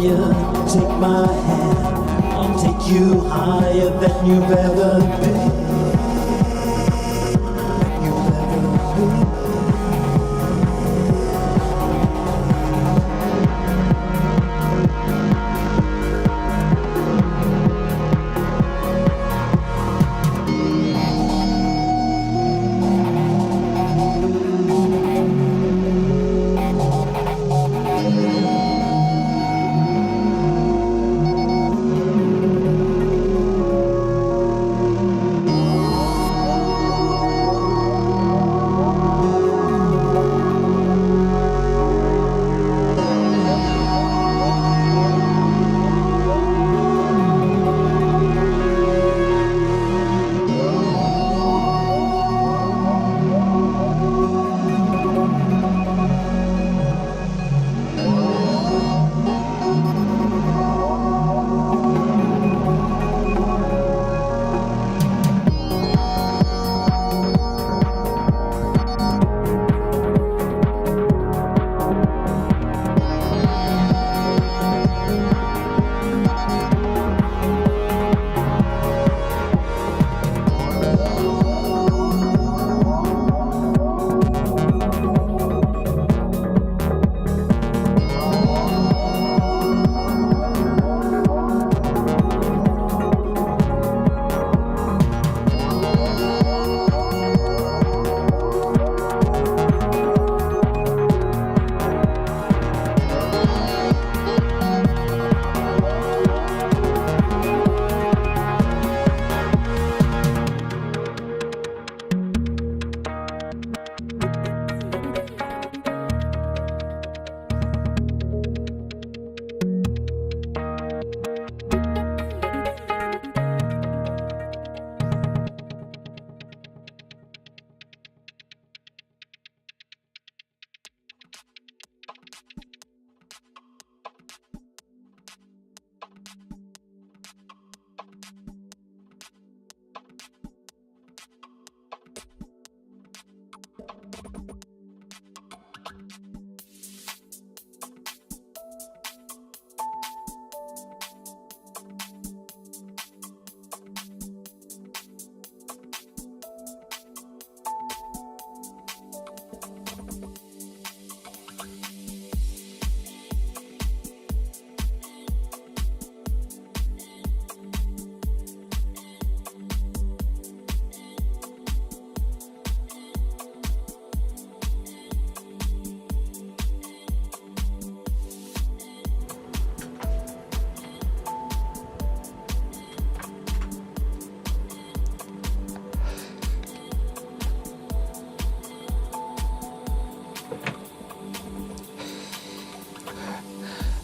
higher, take my hand, I'll take you higher than you've ever been. You've ever been.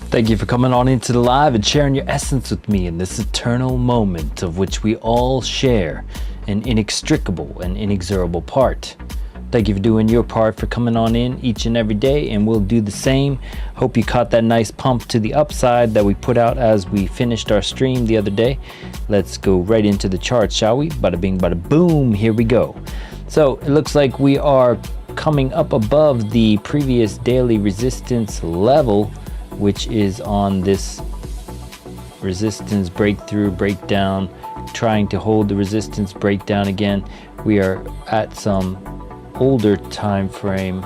Thank you for coming on into the live and sharing your essence with me in this eternal moment of which we all share an inextricable and inexorable part. Thank you for doing your part, for coming on in each and every day, and we'll do the same. Hope you caught that nice pump to the upside that we put out as we finished our stream the other day. Let's go right into the charts, shall we? Bada bing, bada boom, here we go. So it looks like we are coming up above the previous daily resistance level, which is on this resistance breakthrough, breakdown, trying to hold the resistance breakdown again. We are at some older time frame,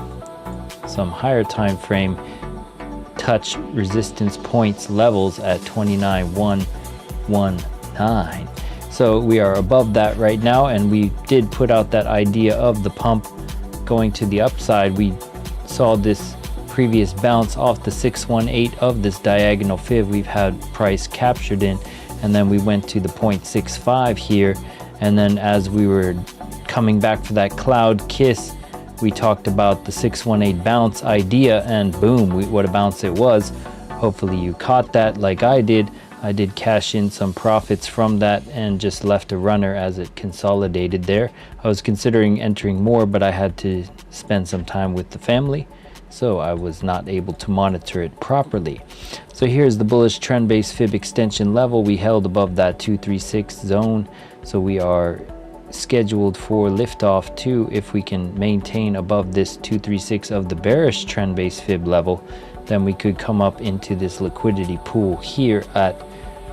some higher time frame touch resistance points levels at 29,119. So we are above that right now, and we did put out that idea of the pump going to the upside. We saw this previous bounce off the 618 of this diagonal fib we've had price captured in, and then we went to the 0.65 here, and then as we were coming back for that cloud kiss, we talked about the 618 bounce idea, and boom, what a bounce it was. Hopefully you caught that like I did. I did cash in some profits from that and just left a runner as it consolidated there. I was considering entering more, but I had to spend some time with the family, so I was not able to monitor it properly. So here's the bullish trend base fib extension level. We held above that 236 zone, so we are scheduled for liftoff too if we can maintain above this 236 of the bearish trend base fib level. then we could come up into this liquidity pool here at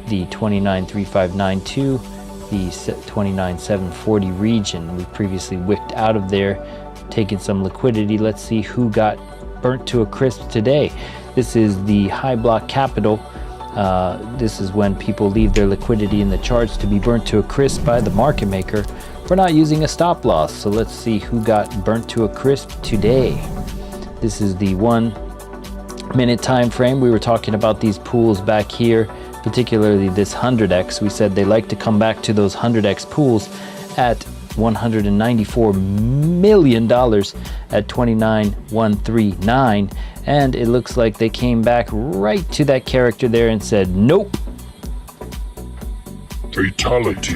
the 29.3592, the 29.740 region. We previously wicked out of there, taken some liquidity. Let's see who got burnt to a crisp today. This is the high block capital. This is when people leave their liquidity in the charts to be burnt to a crisp by the market maker for not using a stop loss. So let's see who got burnt to a crisp today. This is the 1 minute time frame. We were talking about these pools back here, particularly this 100x. We said they like to come back to those 100x pools at $194 million at 29.139, and it looks like they came back right to that character there and said nope. Fatality.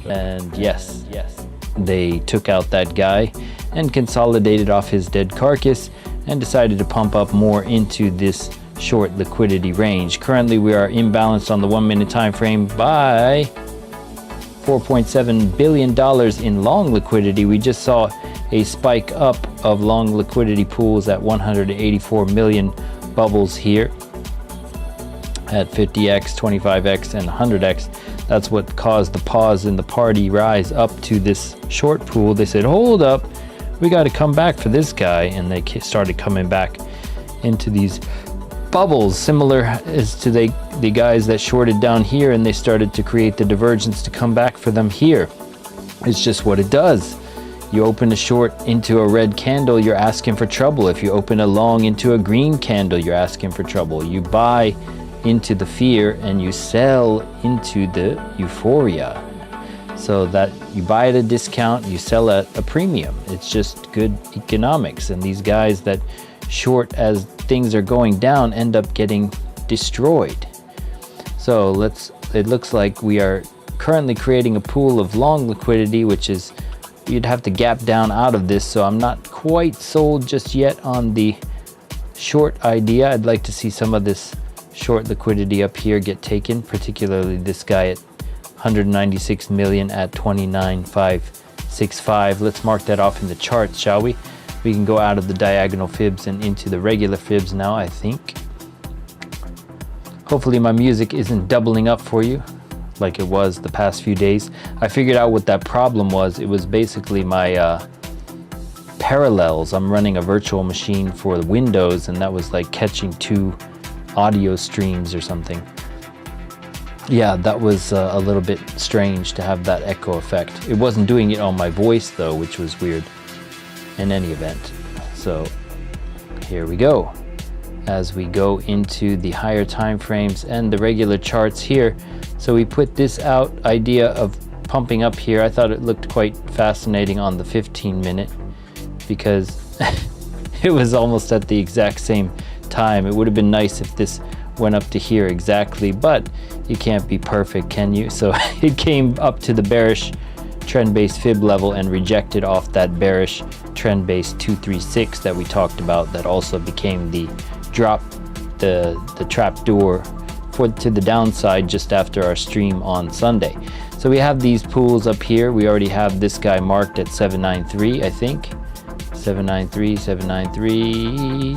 And yes, they took out that guy and consolidated off his dead carcass and decided to pump up more into this short liquidity range. Currently we are imbalanced on the 1 minute time frame by $4.7 billion in long liquidity. We just saw a spike up of long liquidity pools at 184 million bubbles here at 50x, 25x, and 100x. That's what caused the pause in the party rise up to this short pool. They said, hold up, we got to come back for this guy, and they started coming back into these bubbles, similar as to the guys that shorted down here, and they started to create the divergence to come back for them here. It's just what it does. You open a short into a red candle, you're asking for trouble. If you open a long into a green candle, you're asking for trouble. You buy into the fear and you sell into the euphoria. So that you buy at a discount, you sell at a premium. It's just good economics. And these guys that short as things are going down end up getting destroyed. So it looks like we are currently creating a pool of long liquidity, which is, you'd have to gap down out of this. So I'm not quite sold just yet on the short idea. I'd like to see some of this short liquidity up here get taken, particularly this guy at 196 million at 29.565. Let's mark that off in the charts, shall we? We can go out of the diagonal fibs and into the regular fibs now, I think. Hopefully my music isn't doubling up for you like it was the past few days. I figured out what that problem was. It was basically my parallels. I'm running a virtual machine for Windows, and that was like catching two audio streams or something. Yeah, that was a little bit strange to have that echo effect. It wasn't doing it on my voice though, which was weird in any event. So here we go. As we go into the higher time frames and the regular charts here. So we put this out idea of pumping up here. I thought it looked quite fascinating on the 15 minute because it was almost at the exact same time. It would have been nice if this went up to here exactly, but you can't be perfect, can you? So it came up to the bearish trend-based fib level and rejected off that bearish trend-based 236 that we talked about, that also became the drop, the trap door to the downside just after our stream on Sunday. So we have these pools up here. We already have this guy marked at 793, I think. 793, 793.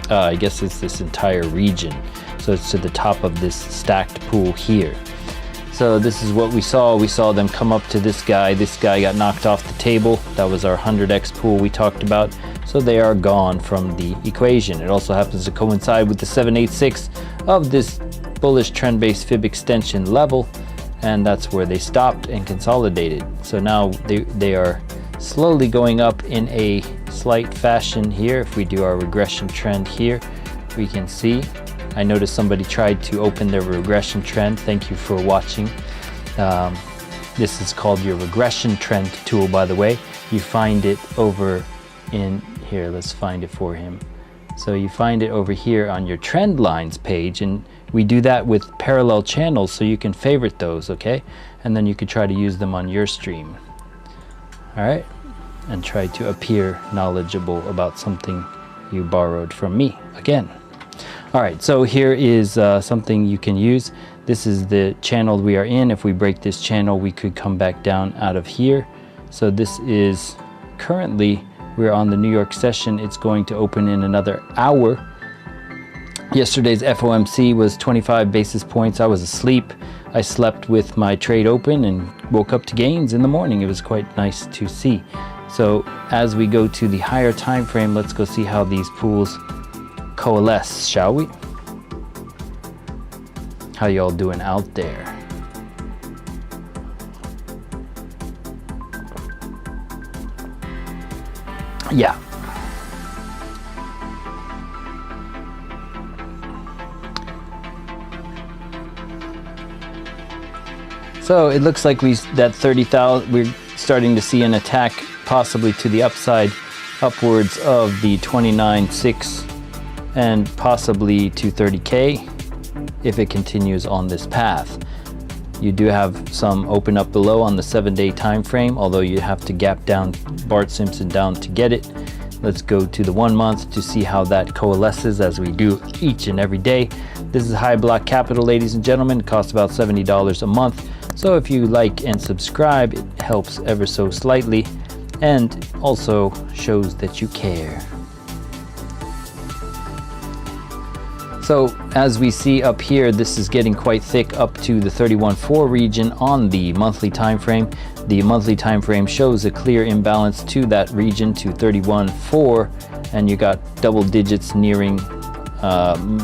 I guess it's this entire region. So it's to the top of this stacked pool here. So this is what we saw. We saw them come up to this guy. This guy got knocked off the table. That was our 100x pool we talked about. So they are gone from the equation. It also happens to coincide with the 786 of this bullish trend-based fib extension level. And that's where they stopped and consolidated. So now they are slowly going up in a slight fashion here. If we do our regression trend here, we can see, I noticed somebody tried to open their regression trend. Thank you for watching. This is called your regression trend tool, by the way. You find it over in here. Let's find it for him. So you find it over here on your trend lines page, and we do that with parallel channels, so you can favorite those, okay? And then you could try to use them on your stream. All right, and try to appear knowledgeable about something you borrowed from me again. All right, so here is something you can use. This is the channel we are in. If we break this channel, we could come back down out of here So this is currently, we're on the New York session. It's going to open in another hour. Yesterday's FOMC was 25 basis points. I was asleep. I slept with my trade open and woke up to gains in the morning. It was quite nice to see. So as we go to the higher time frame, let's go see how these pools coalesce, shall we? How y'all doing out there? Yeah. So it looks like that 30,000, we're starting to see an attack possibly to the upside, upwards of the 29.6 and possibly to 30K if it continues on this path. You do have some open up below on the 7-day time frame, although you have to gap down Bart Simpson down to get it. Let's go to the 1 month to see how that coalesces, as we do each and every day. This is High Block Capital, ladies and gentlemen. It costs about $70 a month. So if you like and subscribe, it helps ever so slightly and also shows that you care. So as we see up here, this is getting quite thick up to the 31.4 region on the monthly time frame. The monthly time frame shows a clear imbalance to that region, to 31.4, and you got double digits nearing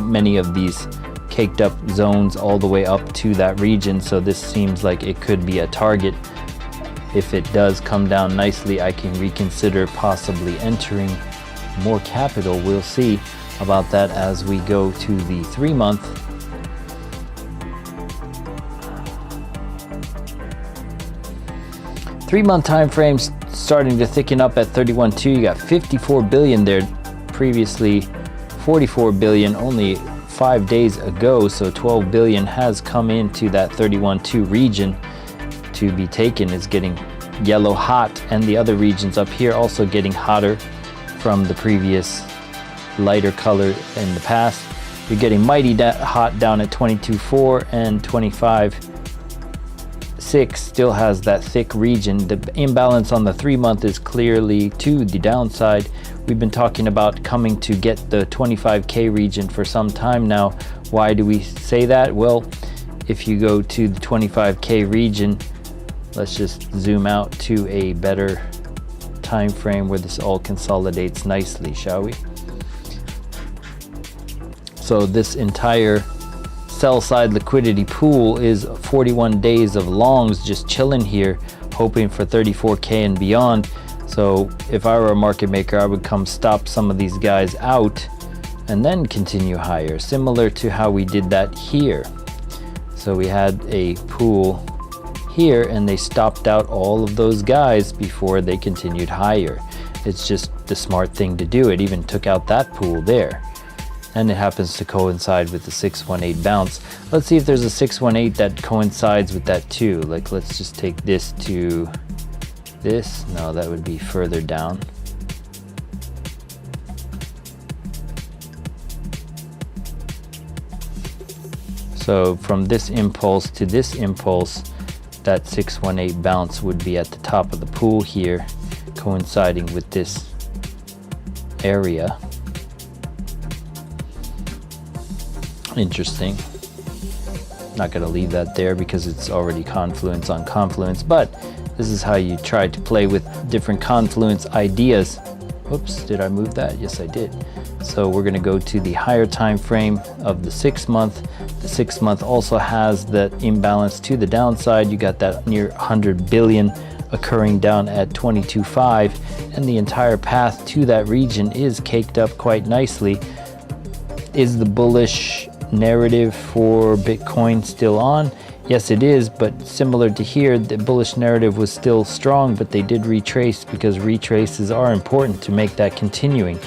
many of these caked up zones all the way up to that region. So this seems like it could be a target. If it does come down nicely, I can reconsider possibly entering more capital. We'll see about that as we go to the 3 month. Three-month time frames starting to thicken up at 31.2. You got 54 billion there, previously 44 billion only 5 days ago. So 12 billion has come into that 31.2 region to be taken. Is getting yellow hot, and the other regions up here also getting hotter from the previous lighter color in the past. You're getting mighty hot down at 22.4, and 25.6 still has that thick region. The imbalance on the 3 month is clearly to the downside. We've been talking about coming to get the 25K region for some time now. Why do we say that? Well, if you go to the 25K region, let's just zoom out to a better time frame where this all consolidates nicely, shall we? So this entire sell side liquidity pool is 41 days of longs just chilling here, hoping for 34K and beyond. So if I were a market maker, I would come stop some of these guys out and then continue higher, similar to how we did that here. So we had a pool here and they stopped out all of those guys before they continued higher. It's just the smart thing to do. It even took out that pool there. And it happens to coincide with the 618 bounce. Let's see if there's a 618 that coincides with that too. Like, let's just take this to this. No, that would be further down. So from this impulse to this impulse, that 618 bounce would be at the top of the pool here, coinciding with this area. Interesting. Not going to leave that there because it's already confluence on confluence, but this is how you try to play with different confluence ideas. Whoops, did I move that? Yes, I did. So we're going to go to the higher time frame of the 6 month. The 6 month also has that imbalance to the downside. You got that near 100 billion occurring down at 22.5, and the entire path to that region is caked up quite nicely. Is the bullish narrative for Bitcoin still on? Yes, it is, but similar to here, the bullish narrative was still strong, but they did retrace, because retraces are important to make that continuing.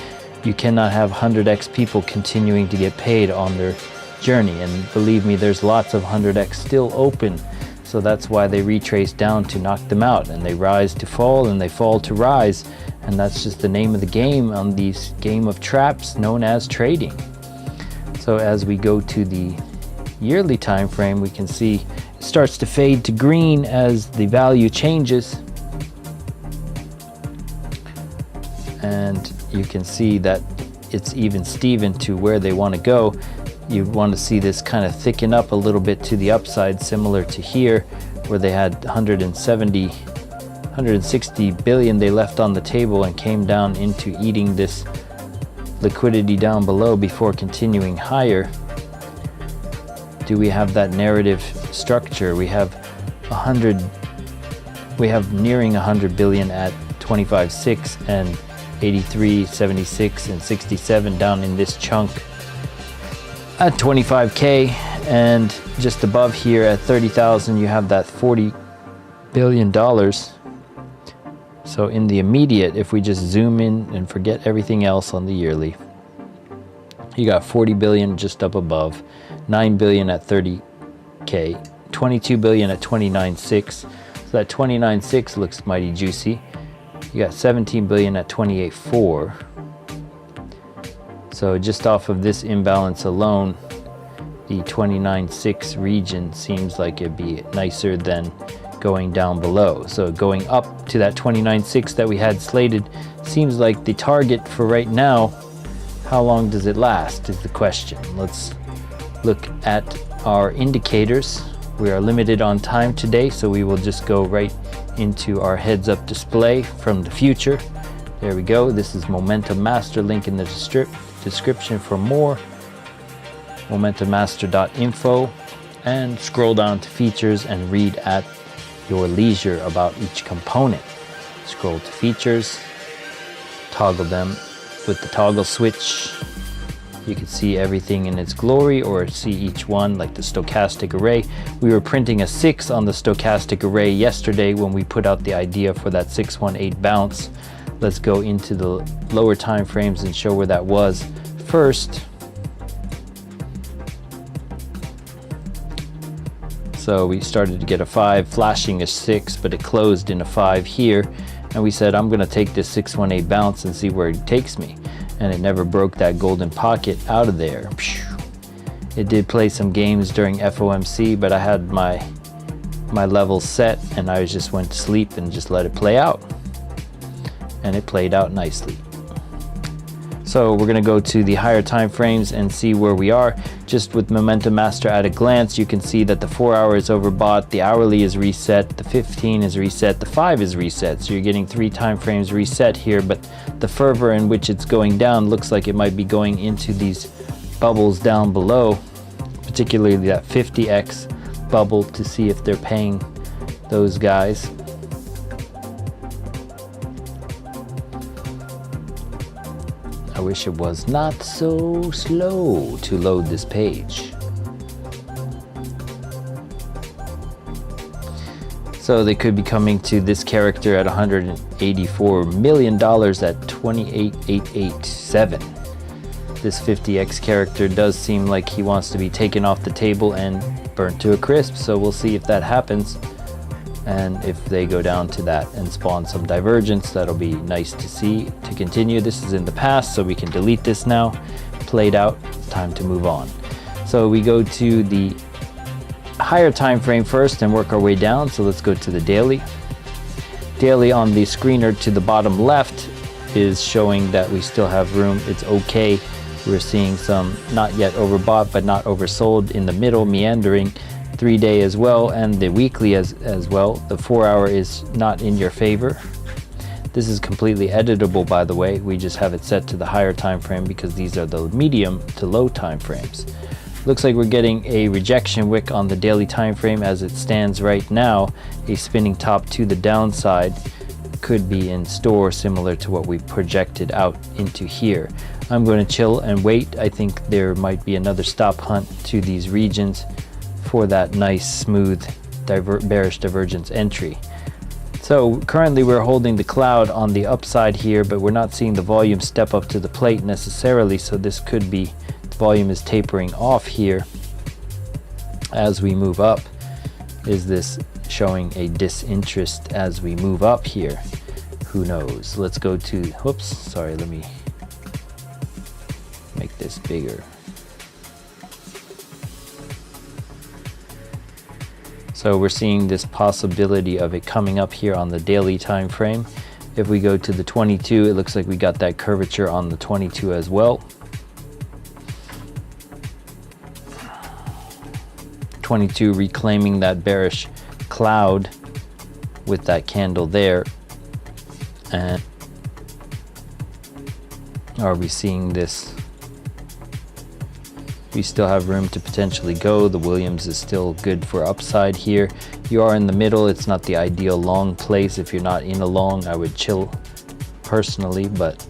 You cannot have 100x people continuing to get paid on their journey, and believe me, there's lots of 100x still open. So that's why they retrace down to knock them out, and they rise to fall and they fall to rise, and that's just the name of the game on these game of traps known as trading. So as we go to the yearly time frame, we can see it starts to fade to green as the value changes. and you can see that it's even Steven to where they want to go. You want to see this kind of thicken up a little bit to the upside, similar to here where they had 160 billion they left on the table and came down into eating this liquidity down below before continuing higher. Do we have that narrative structure? We have nearing 100 billion at 25.6 and 83, 76 and 67 down in this chunk at 25k, and just above here at 30,000 you have that 40 billion dollars. So in the immediate, if we just zoom in and forget everything else on the yearly, you got 40 billion just up above, 9 billion at 30k, 22 billion at 29.6. So that 29.6 looks mighty juicy. You got 17 billion at 28.4. So just off of this imbalance alone, the 29.6 region seems like it'd be nicer than going down below. So going up to that 29.6 that we had slated seems like the target for right now. How long does it last is the question. Let's look at our indicators. We are limited on time today, so we will just go right into our heads up display from the future. There we go. This is Momentum Master, link in the description for more. MomentumMaster.info, and scroll down to features and read at your leisure about each component. Scroll to features, toggle them with the toggle switch. You can see everything in its glory, or see each one like the stochastic array. We were printing a 6 on the stochastic array yesterday when we put out the idea for that 618 bounce. Let's go into the lower time frames and show where that was first. So we started to get a 5 flashing a 6, but it closed in a 5 here, and we said I'm going to take this 618 bounce and see where it takes me, and it never broke that golden pocket out of there. It did play some games during FOMC, but I had my levels set and I just went to sleep and just let it play out, and it played out nicely. So we're going to go to the higher time frames and see where we are. Just with Momentum Master at a glance, you can see that the 4 hour is overbought, the hourly is reset, the 15 is reset, the 5 is reset. So you're getting 3 time frames reset here, but the fervor in which it's going down looks like it might be going into these bubbles down below, particularly that 50x bubble, to see if they're paying those guys. I wish it was not so slow to load this page. So they could be coming to this character at $184 million at 28,887. This 50x character does seem like he wants to be taken off the table and burnt to a crisp, so we'll see if that happens. And if they go down to that and spawn some divergence, that'll be nice to see. To continue, this is in the past, so we can delete this now. Played out, time to move on. So we go to the higher time frame first and work our way down. So let's go to the daily. Daily on the screener to the bottom left is showing that we still have room. It's okay. We're seeing some not yet overbought but not oversold in the middle, meandering. 3-day as well, and the weekly as well. The 4 hour is not in your favor. This is completely editable, by the way. We just have it set to the higher time frame because these are the medium to low time frames. Looks like we're getting a rejection wick on the daily time frame as it stands right now. A spinning top to the downside could be in store, similar to what we projected out into here. I'm going to chill and wait. I think there might be another stop hunt to these regions for that nice smooth bearish divergence entry. So currently we're holding the cloud on the upside here, but we're not seeing the volume step up to the plate necessarily, so this could be the volume is tapering off here as we move up. Is this showing a disinterest as we move up here? Who knows? Let's go to, whoops, sorry, let me make this bigger. So we're seeing this possibility of it coming up here on the daily time frame. If we go to the 22, it looks like we got that curvature on the 22 as well. 22 reclaiming that bearish cloud with that candle there. And are we seeing this? We still have room to potentially go. The Williams is still good for upside here. You are in the middle. It's not the ideal long place. If you're not in a long, I would chill personally, but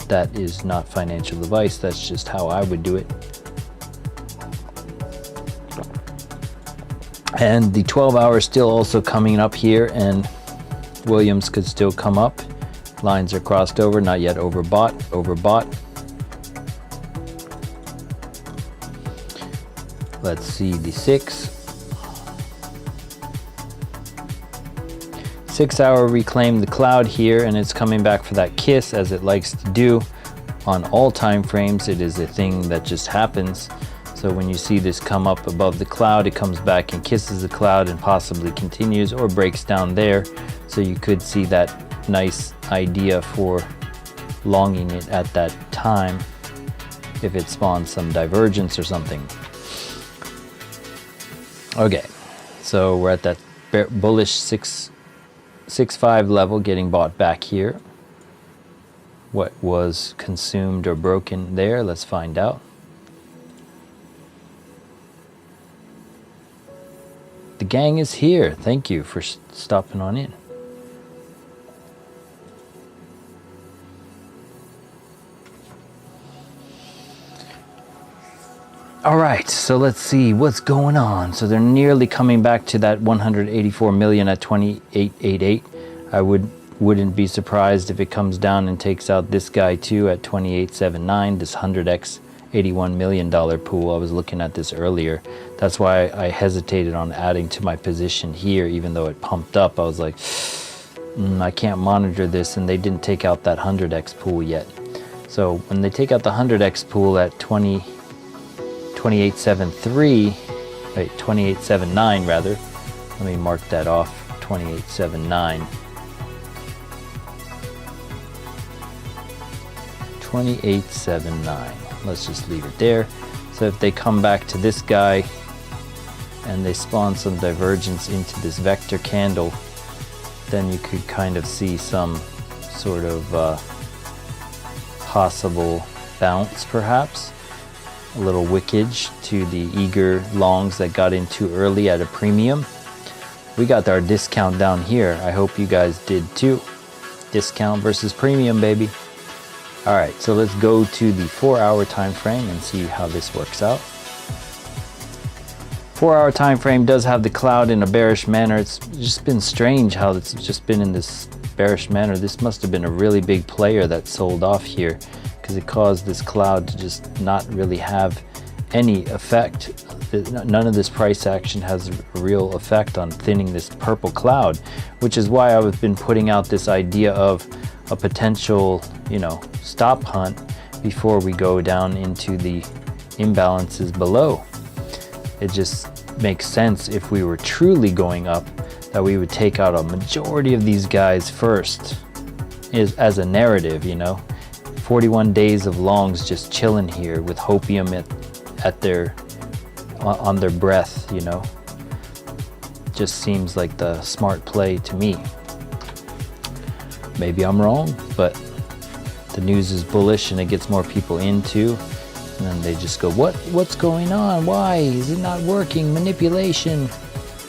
that is not financial advice. That's just how I would do it. And the 12-hour still also coming up here, and Williams could still come up. Lines are crossed over, not yet overbought. Let's see the 6-hour reclaim the cloud here, and it's coming back for that kiss, as it likes to do on all time frames. It is a thing that just happens. So when you see this come up above the cloud, it comes back and kisses the cloud and possibly continues or breaks down there. So you could see that nice idea for longing it at that time if it spawns some divergence or something. Okay, so we're at that bullish 6.5 level, getting bought back here. What was consumed or broken there? Let's find out. The gang is here. Thank you for stopping on in. All right, so let's see what's going on. So they're nearly coming back to that 184 million at 2888. I wouldn't be surprised if it comes down and takes out this guy too at 2879, this 100x $81 million pool. I was looking at this earlier. That's why I hesitated on adding to my position here, even though it pumped up. I was like, I can't monitor this, and they didn't take out that 100x pool yet. So when they take out the 100x pool at 2879 rather, let me mark that off, 2879. 2879. Let's just leave it there. So if they come back to this guy and they spawn some divergence into this vector candle, then you could kind of see some sort of possible bounce, perhaps a little wickage to the eager longs that got in too early at a premium. We got our discount down here. I hope you guys did too. Discount versus premium, baby. All right, so let's go to the 4-hour time frame and see how this works out. 4-hour time frame does have the cloud in a bearish manner. It's just been strange how it's just been in this bearish manner. This must have been a really big player that sold off here, because it caused this cloud to just not really have any effect. None of this price action has a real effect on thinning this purple cloud, which is why I've been putting out this idea of a potential, stop hunt before we go down into the imbalances below. It just makes sense if we were truly going up that we would take out a majority of these guys first, as a narrative, 41 days of longs just chilling here with hopium on their breath, just seems like the smart play to me. Maybe I'm wrong, but the news is bullish and it gets more people into, and then they just go, what's going on? Why is it not working? Manipulation.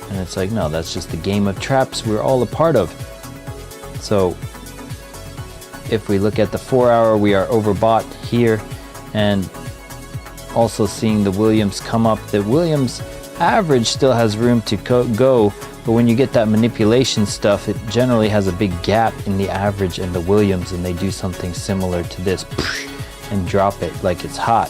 And it's like, no, that's just the game of traps we're all a part of. So if we look at the 4-hour, we are overbought here, and also seeing the Williams come up. The Williams average still has room to go, but when you get that manipulation stuff, it generally has a big gap in the average and the Williams, and they do something similar to this and drop it like it's hot.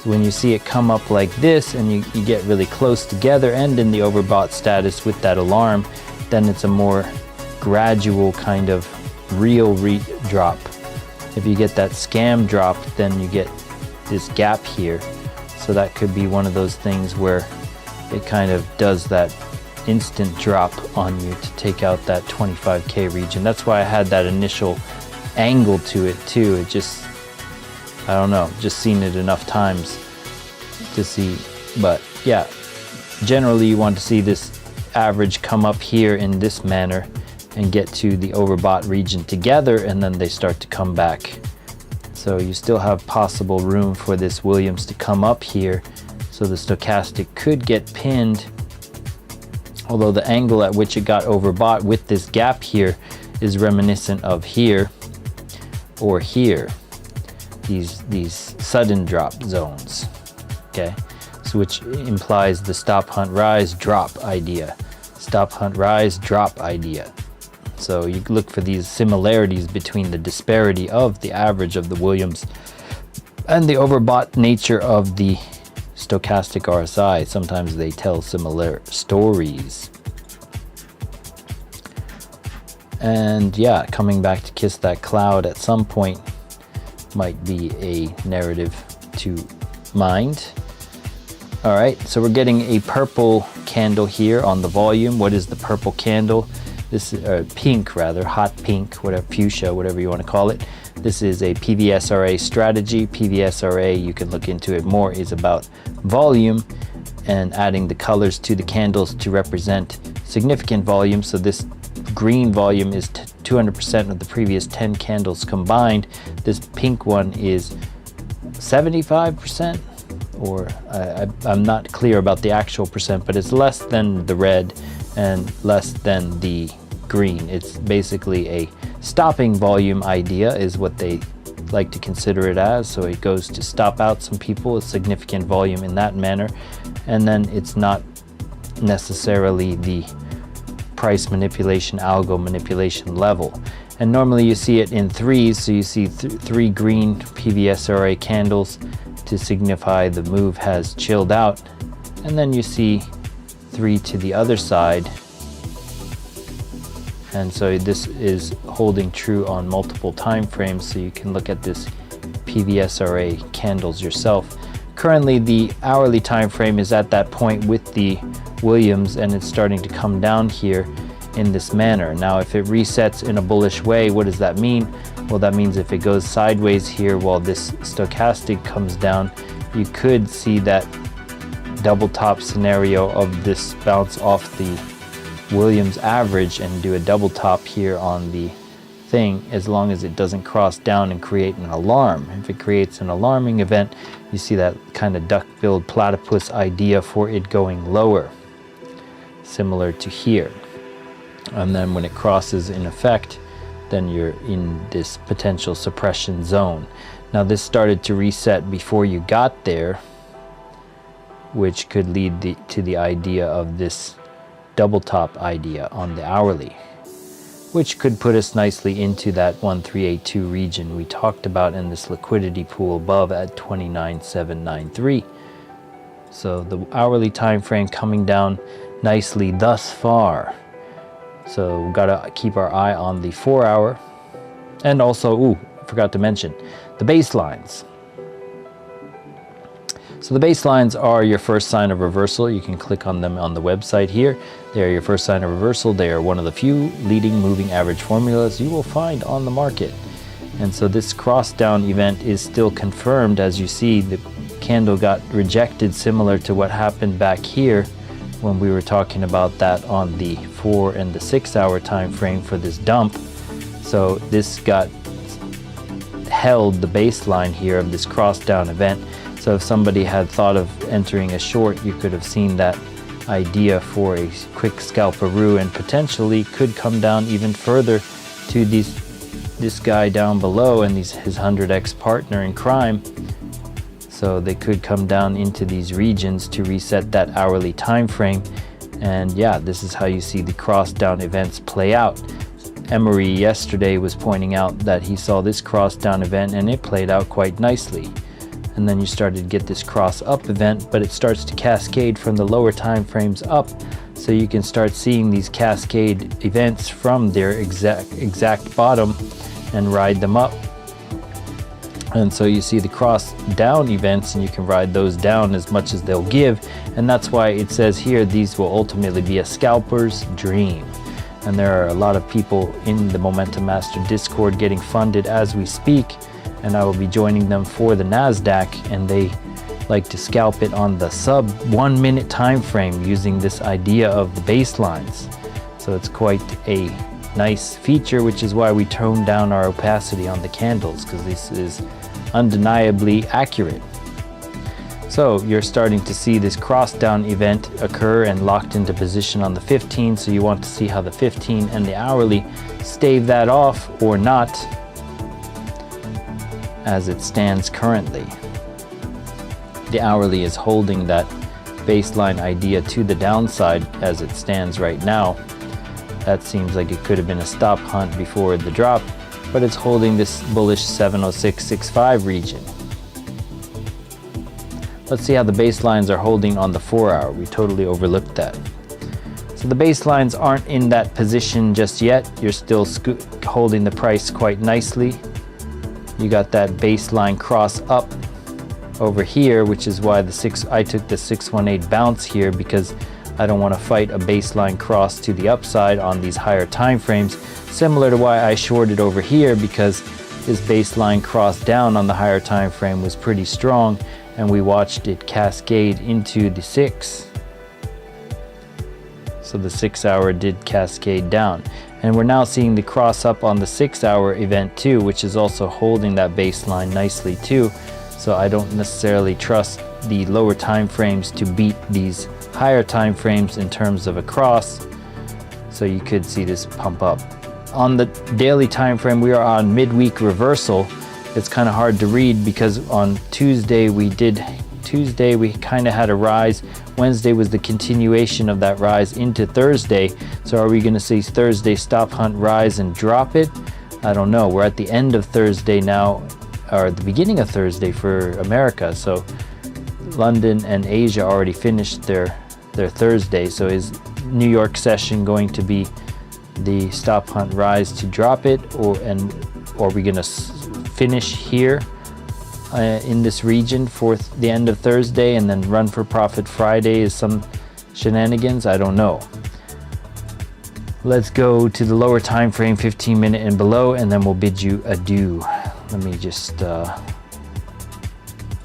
So when you see it come up like this and you get really close together and in the overbought status with that alarm, then it's a more gradual kind of real drop. If you get that scam drop, then you get this gap here. So that could be one of those things where it kind of does that instant drop on you to take out that 25K region. That's why I had that initial angle to it too. It just, I don't know, just seen it enough times to see. But yeah, generally you want to see this average come up here in this manner and get to the overbought region together, and then they start to come back. So you still have possible room for this Williams to come up here, so the stochastic could get pinned, although the angle at which it got overbought with this gap here is reminiscent of here or here, these sudden drop zones, okay? So which implies the stop, hunt, rise, drop idea. Stop, hunt, rise, drop idea. So you look for these similarities between the disparity of the average of the Williams and the overbought nature of the stochastic RSI. Sometimes they tell similar stories. And yeah, coming back to kiss that cloud at some point might be a narrative to mind. All right, so we're getting a purple candle here on the volume. What is the purple candle? This is pink, rather, hot pink, whatever, fuchsia, whatever you want to call it. This is a PVSRA strategy. PVSRA, you can look into it more, is about volume and adding the colors to the candles to represent significant volume. So this green volume is 200% of the previous 10 candles combined. This pink one is 75%, or I'm not clear about the actual percent, but it's less than the red and less than the green. It's basically a stopping volume idea is what they like to consider it as. So it goes to stop out some people, a significant volume in that manner, and then it's not necessarily the price manipulation, algo manipulation level. And normally you see it in threes, so you see three green PVSRA candles to signify the move has chilled out, and then you see three to the other side. And so this is holding true on multiple time frames, so you can look at this PVSRA candles yourself. Currently the hourly time frame is at that point with the Williams, and it's starting to come down here in this manner. Now if it resets in a bullish way, what does that mean? Well, that means if it goes sideways here while this stochastic comes down, you could see that double top scenario of this bounce off the Williams average and do a double top here on the thing, as long as it doesn't cross down and create an alarm. If it creates an alarming event, you see that kind of duck-billed platypus idea for it going lower, similar to here. And then when it crosses in effect, then you're in this potential suppression zone. Now this started to reset before you got there, which could lead to the idea of this double top idea on the hourly, which could put us nicely into that 1382 region we talked about in this liquidity pool above at 29,793. So the hourly time frame coming down nicely thus far. So we've got to keep our eye on the 4 hour, and also, forgot to mention the baselines. So the baselines are your first sign of reversal. You can click on them on the website here. They are your first sign of reversal. They are one of the few leading moving average formulas you will find on the market. And so this cross down event is still confirmed. As you see, the candle got rejected, similar to what happened back here when we were talking about that on the 4 and the 6 hour time frame for this dump. So this got held the baseline here of this cross down event. So if somebody had thought of entering a short, you could have seen that idea for a quick scalperoo, and potentially could come down even further to this guy down below and his 100x partner in crime. So they could come down into these regions to reset that hourly time frame. And yeah, this is how you see the cross down events play out. Emery yesterday was pointing out that he saw this cross down event and it played out quite nicely. And then you started to get this cross up event, but it starts to cascade from the lower time frames up. So you can start seeing these cascade events from their exact bottom and ride them up. And so you see the cross down events, and you can ride those down as much as they'll give. And that's why it says here, these will ultimately be a scalper's dream. And there are a lot of people in the Momentum Master Discord getting funded as we speak. And I will be joining them for the NASDAQ, and they like to scalp it on the sub 1 minute time frame using this idea of the baselines. So it's quite a nice feature, which is why we toned down our opacity on the candles, because this is undeniably accurate. So you're starting to see this cross down event occur and locked into position on the 15. So you want to see how the 15 and the hourly stave that off or not as it stands currently. The hourly is holding that baseline idea to the downside as it stands right now. That seems like it could have been a stop hunt before the drop, but it's holding this bullish 706.65 region. Let's see how the baselines are holding on the 4 hour. We totally overlooked that. So the baselines aren't in that position just yet. You're still holding the price quite nicely. You got that baseline cross up over here, which is why I took the 618 bounce here, because I don't want to fight a baseline cross to the upside on these higher time frames, similar to why I shorted over here, because this baseline cross down on the higher time frame was pretty strong, and we watched it cascade into the 6. So the 6 hour did cascade down, and we're now seeing the cross up on the 6 hour event too, which is also holding that baseline nicely too. So I don't necessarily trust the lower time frames to beat these higher time frames in terms of a cross. So you could see this pump up. On the daily time frame, we are on midweek reversal. It's kind of hard to read because on Tuesday we kind of had a rise. Wednesday was the continuation of that rise into Thursday. So are we going to see Thursday stop hunt rise and drop it? I don't know. We're at the end of Thursday now, or the beginning of Thursday for America. So London and Asia already finished their Thursday. So is New York session going to be the stop hunt rise to drop it, or are we going to finish here in this region for the end of Thursday and then run for profit Friday is some shenanigans? I don't know. Let's go to the lower time frame, 15 minute and below, and then we'll bid you adieu. Let me just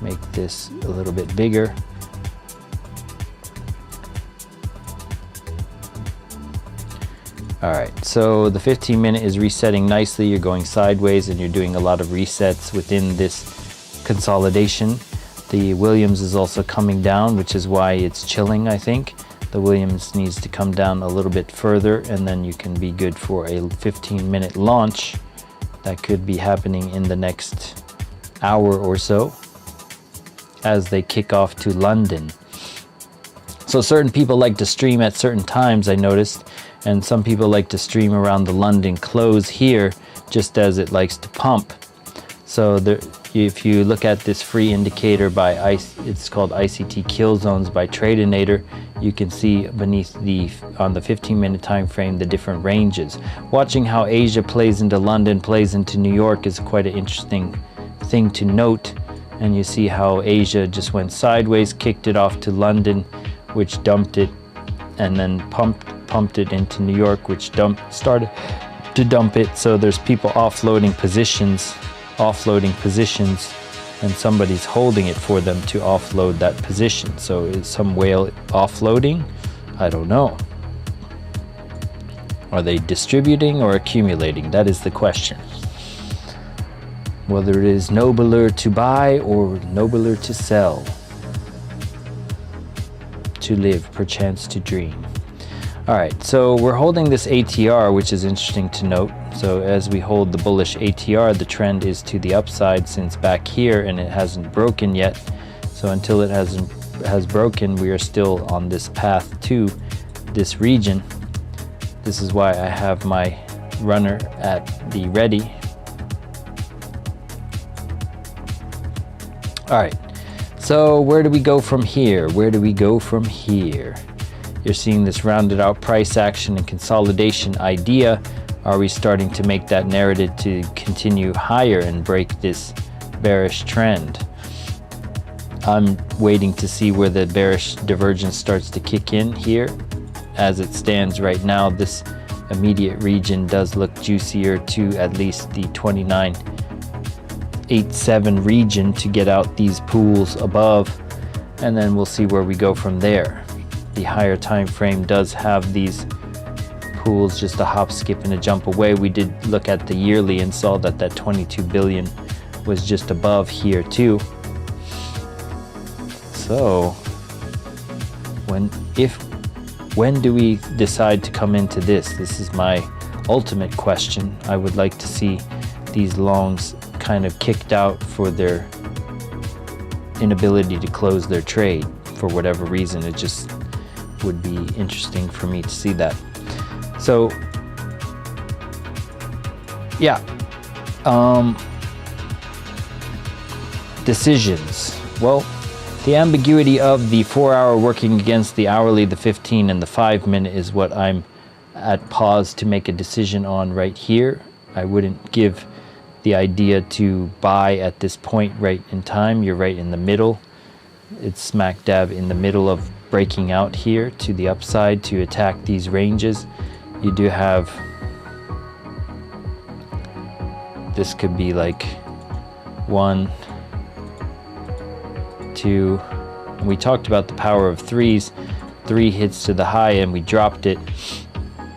make this a little bit bigger. All right, so the 15 minute is resetting nicely. You're going sideways and you're doing a lot of resets within this consolidation. The Williams is also coming down, which is why it's chilling, I think. The Williams needs to come down a little bit further, and then you can be good for a 15-minute launch. That could be happening in the next hour or so as they kick off to London. So certain people like to stream at certain times, I noticed, and some people like to stream around the London close here, just as it likes to pump. So if you look at this free indicator it's called ICT Kill Zones by Tradinator, you can see beneath on the 15-minute time frame the different ranges. Watching how Asia plays into London, plays into New York is quite an interesting thing to note. And you see how Asia just went sideways, kicked it off to London, which dumped it, and then pumped it into New York, which started to dump it. So there's people offloading positions, and somebody's holding it for them to offload that position. So is some whale offloading? I don't know. Are they distributing or accumulating? That is the question. Whether it is nobler to buy or nobler to sell. To live, perchance to dream. All right, so we're holding this ATR, which is interesting to note. So as we hold the bullish ATR, the trend is to the upside since back here, and it hasn't broken yet. So until it has broken, we are still on this path to this region. This is why I have my runner at the ready. All right, so where do we go from here? You're seeing this rounded out price action and consolidation idea. Are we starting to make that narrative to continue higher and break this bearish trend. I'm waiting to see where the bearish divergence starts to kick in here. As it stands right now, this immediate region does look juicier to at least the 29.87 region to get out these pools above, and then we'll see where we go from there. The higher time frame does have these pools just a hop, skip, and a jump away. We did look at the yearly and saw that that 22 billion was just above here too. So when do we decide to come into this? This is my ultimate question. I would like to see these longs kind of kicked out for their inability to close their trade for whatever reason. It just would be interesting for me to see that. So yeah, decisions. Well, the ambiguity of the 4-hour working against the hourly, the 15 and the 5-minute is what I'm at pause to make a decision on right here. I wouldn't give the idea to buy at this point right in time. You're right in the middle. It's smack dab in the middle of breaking out here to the upside to attack these ranges. You do have, this could be like 1, 2, and we talked about the power of threes. 3 hits to the high and we dropped it.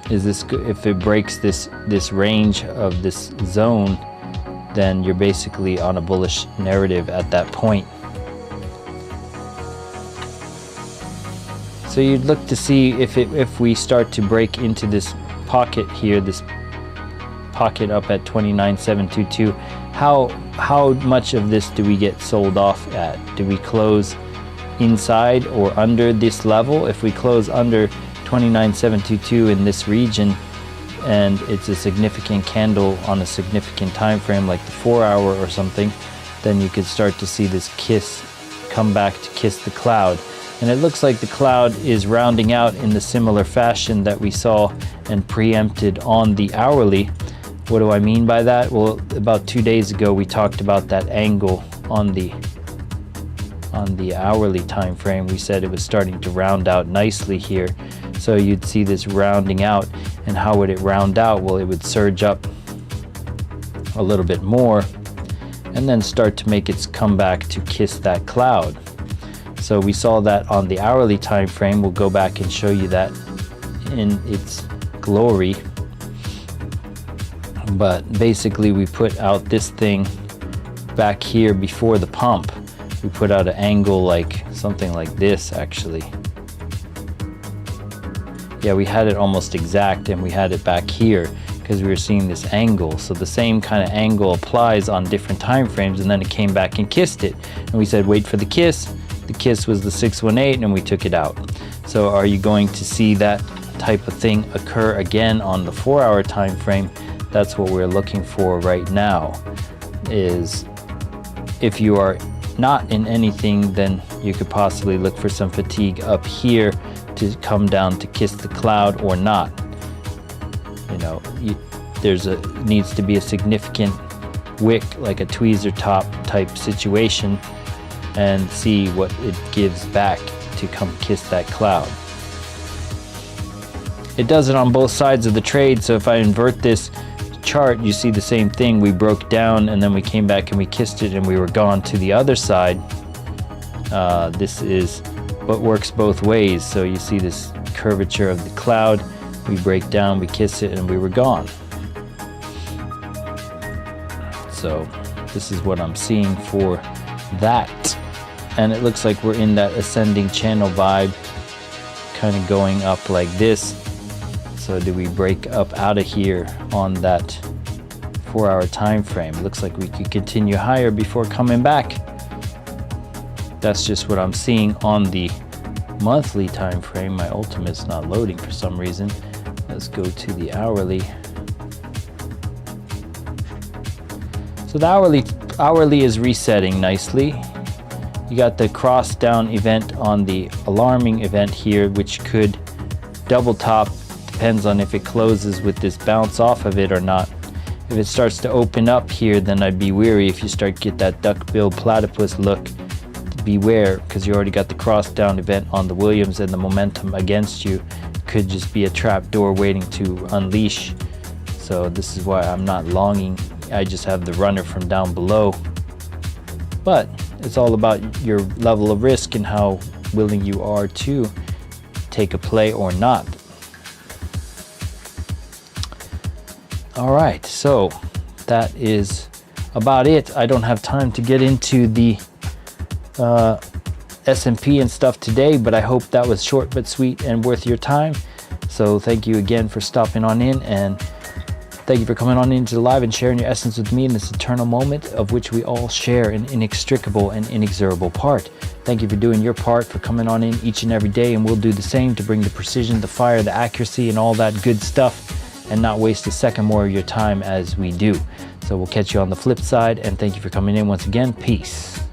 Is this good? If it breaks this range of this zone, then you're basically on a bullish narrative at that point. So you'd look to see if we start to break into this pocket here, this pocket up at 29,722, how much of this do we get sold off at? Do we close inside or under this level? If we close under 29,722 in this region, and it's a significant candle on a significant time frame like the 4-hour or something, then you could start to see this kiss come back to kiss the cloud. And it looks like the cloud is rounding out in the similar fashion that we saw and preempted on the hourly. What do I mean by that? Well, about 2 days ago we talked about that angle on the hourly time frame. We said it was starting to round out nicely here. So you'd see this rounding out, and how would it round out? Well, it would surge up a little bit more and then start to make its comeback to kiss that cloud. So we saw that on the hourly time frame. We'll go back and show you that in its glory. But basically we put out this thing back here before the pump. We put out an angle like something like this actually. Yeah, we had it almost exact, and we had it back here because we were seeing this angle. So the same kind of angle applies on different time frames, and then it came back and kissed it. And we said, wait for the kiss. The kiss was the 618, and we took it out. So are you going to see that type of thing occur again on the 4-hour time frame? That's what we're looking for right now. Is if you are not in anything, then you could possibly look for some fatigue up here to come down to kiss the cloud or not. You know, needs to be a significant wick, like a tweezer top type situation, and see what it gives back to come kiss that cloud. It does it on both sides of the trade. So if I invert this chart, you see the same thing. We broke down and then we came back and we kissed it and we were gone to the other side. This is what works both ways. So you see this curvature of the cloud. We break down, we kiss it, and we were gone. So this is what I'm seeing for that. And it looks like we're in that ascending channel vibe, kind of going up like this. So do we break up out of here on that 4-hour time frame? It looks like we could continue higher before coming back. That's just what I'm seeing on the monthly time frame. My ultimate's not loading for some reason. Let's go to the hourly. So the hourly is resetting nicely. You got the cross down event on the alarming event here, which could double top. Depends on if it closes with this bounce off of it or not. If it starts to open up here, then I'd be weary. If you start to get that duck-billed platypus look, beware, because you already got the cross down event on the Williams and the momentum against you. Could just be a trap door waiting to unleash. So this is why I'm not longing. I just have the runner from down below. But it's all about your level of risk and how willing you are to take a play or not. All right, so that is about it. I don't have time to get into the S&P and stuff today, but I hope that was short but sweet and worth your time. So thank you again for stopping on in, and thank you for coming on into the live and sharing your essence with me in this eternal moment of which we all share an inextricable and inexorable part. Thank you for doing your part, for coming on in each and every day, and we'll do the same to bring the precision, the fire, the accuracy, and all that good stuff, and not waste a second more of your time as we do. So we'll catch you on the flip side, and thank you for coming in once again. Peace.